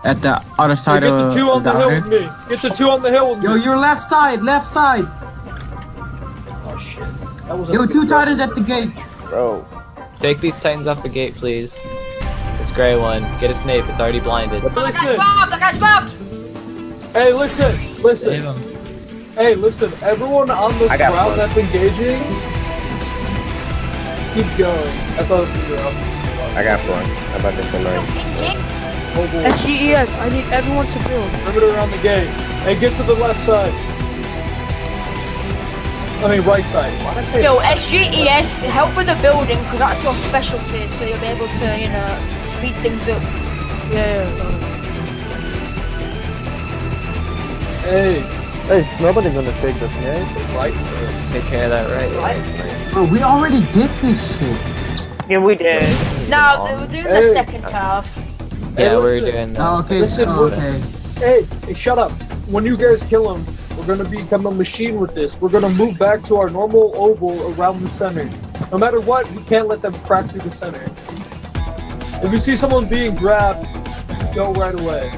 At the other side Get the of two on the hill island. with me. Get the two on the hill with me. Yo, your left side, left side. Oh shit. That was Yo, two titans at the gate. Bro. Take these titans off the gate, please. This gray one. Get its nape, it's already blinded. Listen. I got swapped! Hey, listen. Hey, listen. Everyone on the ground that's engaging, keep going. I thought it was I got one. How about this annoying? SGES, I need everyone to build. Perimeter around the gate. Hey, get to the left side. I mean, right side. Why did I say Yo, SGES, help with the building, because that's your specialty, so you'll be able to, you know, speed things up. Yeah. Hey. Is nobody gonna take the thing? Right. Take care of that right. Bro, we already did this shit. Yeah, we did. No, we're doing the second half. Yeah, Hey, we're listen. doing that. Oh, okay, Listen, okay. Hey, shut up. When you guys kill him, we're gonna become a machine with this. We're gonna move back to our normal oval around the center. No matter what, we can't let them crack through the center. If you see someone being grabbed, go right away.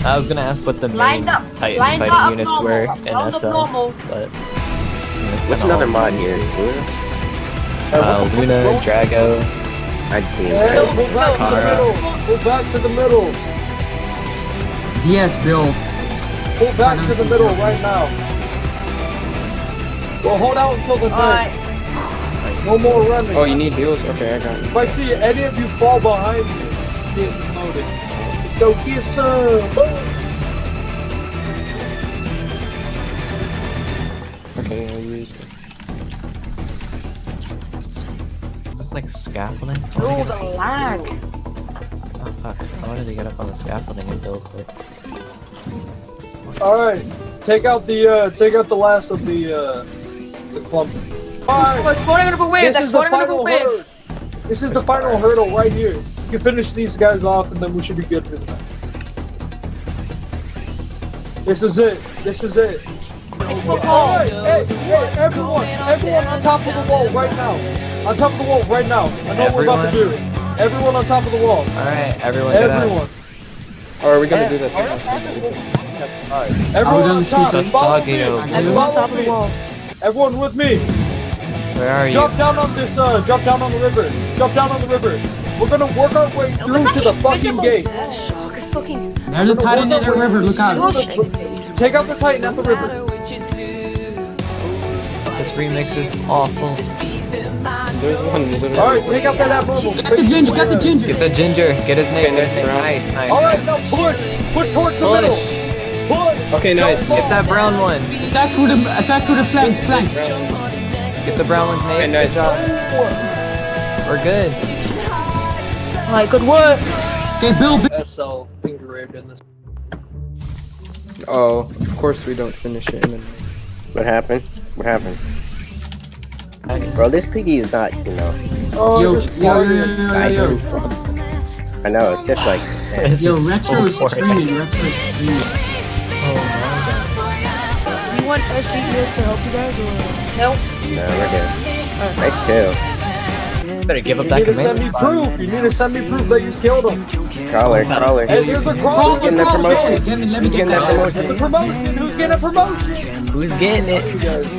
I was gonna ask what the main Line up fighting units normal. were in Line up SL, normal. but... What's another mod here? Luna? Luna, Drago. I can't. Hey, go back to the middle. Go back to the middle. DS build. Go back to the middle right now. Well, hold out until the night. No more running. Oh, you need heals? Okay, I got it. If I see any of you fall behind me, get promoted. Let's go get some. Okay, I used it. Is this like scaffolding? Oh, the lag. Oh fuck, I wanted to get up on the scaffolding and build quick. Alright, take out the last of the clump. Alright, Spawning another wave, this is the final hurdle. This is the final hurdle right here. You can finish these guys off and then we should be good for the night. This is it. This is it. Alright, hey, everyone on top of the wall right now. On top of the wall right now. I know what we're about to do. Everyone on top of the wall. Alright, everyone get out. Or are we gonna do that? Everyone on top. Follow me. Everyone on top of the wall. Everyone with me. Where are you? Drop down on this, drop down on the river. Drop down on the river. We're gonna work our way through to the fucking gate. There's a titan in the river, look out. Take out the titan at the river. This remix is awful. There's one literally. Alright, take out that abnormal. Get the ginger, get the ginger. Get the ginger, get his name, get his name. Nice, nice. Alright, now push! Push towards the middle! Push! Okay, nice. Get that brown one. Attack through the flanks, flanks. Get the brown one's name. nice. Good job. We're good. Alright, good work. Okay, Bill. SL engraved in this. Oh, of course we don't finish it in a minute. What happened? What happened? Bro, this piggy is not, you know. Oh, Yo, just yo. I know, it's just like. This Yo, is Retro is so boring. streaming, Retro is streaming. You want SGES to help you guys or? Nope. No, we're good. Nice kill. Better give up You that need to send command. me proof! You need to send me proof that you killed him! Crawler. Hey, there's a crawler! Getting that promotion. Let me Who's get getting that that. promotion? It's a promotion! Who's getting a promotion? Who's getting it? You guys.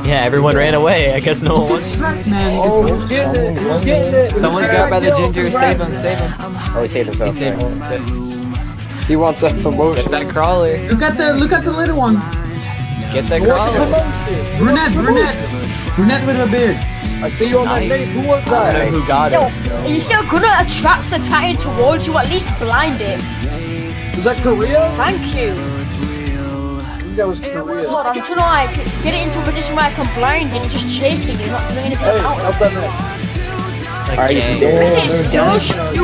Yeah, everyone ran away. I guess no one wants. Distract, man. Oh, who's getting it? Who's getting it? Someone's got by the ginger. Save him, save him. Oh, he saved himself. He saved Right. him. He wants that promotion. Get that crawler. Look at the little one. Get that Who wants a crawler. promotion? Brunette with a beard. I see you on my name. Who was I don't know that? who got Yo, it. if you're gonna attract the titan towards you, at least blind it. Was that Korea? Thank you. I think that was Korea. Lord, I'm trying to like get it into a position where I can blind it, just chasing it, not doing anything Hey, about help it. that man. Are you Like, Promotions,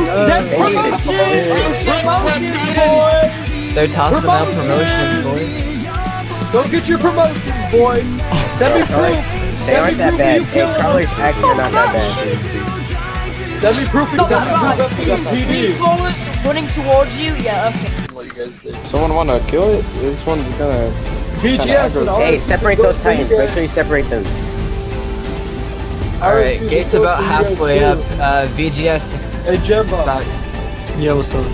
boy! they're tossing out promotions, boy. Go get your promotions, boy! Send me proof! They aren't that bad. Hey, crawlers actually are not that bad. Send me proof and send me proof of the PD. Crawlers running towards you, yeah, okay. What you guys did. Someone wanna kill it? This one's gonna. VGS and Hey, separate those titans. Make sure you separate them. Alright, gate's about halfway up. VGS. Hey, Jemba. Yeah, what's up?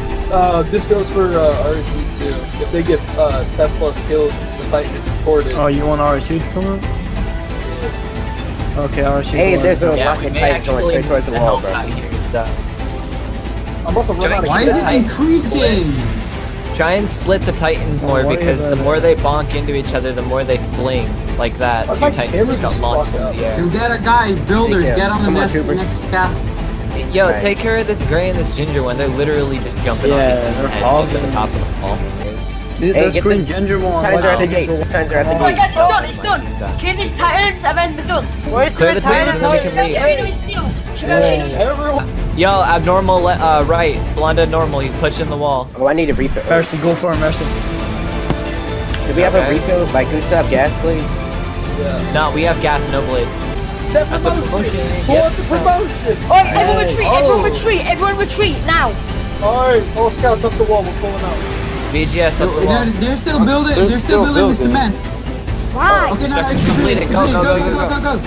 This goes for RSU too. If they get 10 plus kills, the Titan is recorded. Oh, you want RSU to come up? Okay, RSU. Hey, there's a Yeah, we rocket may Titan going actually straight towards the wall, help bro. out here. So, I'm about to run out of Why is it gas. increasing? try and split the Titans more worry because about the it. more they bonk into each other, the more they fling like that. Why Two my Titans camera just got just launched fucked into the air. You get it, guys, builders, Yeah. get on the Come on, next Cooper. cap. Yo, Right. take care of this gray and this ginger one. They're literally just jumping Yeah, on they're each other's head hogging. to the top of the wall. Hey, This get green the- ginger one. Titans are at the Watch gate. out. Titans are at the Oh my gate. god, it's done, it's done. Kill these Titans and then we're done. Where's Clear the the Titans Titan? and then we can leave. Shiganshina is still. Shiganshina. Everyone, Yo, abnormal, right. Blonde normal, he's pushing the wall. Oh, I need a refill. Mercy, go for it, Mercy. Do we have Okay. a refill? Like, can we still have gas, please? No, we have gas, no blades. that That's a promotion. promotion. Pull Yep. out the promotion. Alright, everyone retreat, Oh. everyone retreat, everyone retreat now. Alright, all scouts up the wall. We're pulling out. BGS up the wall. They're still building. They're still building the cement. Why? Okay, no, That's it's completed. completed. Go, go, Go, go, go, go, go, go.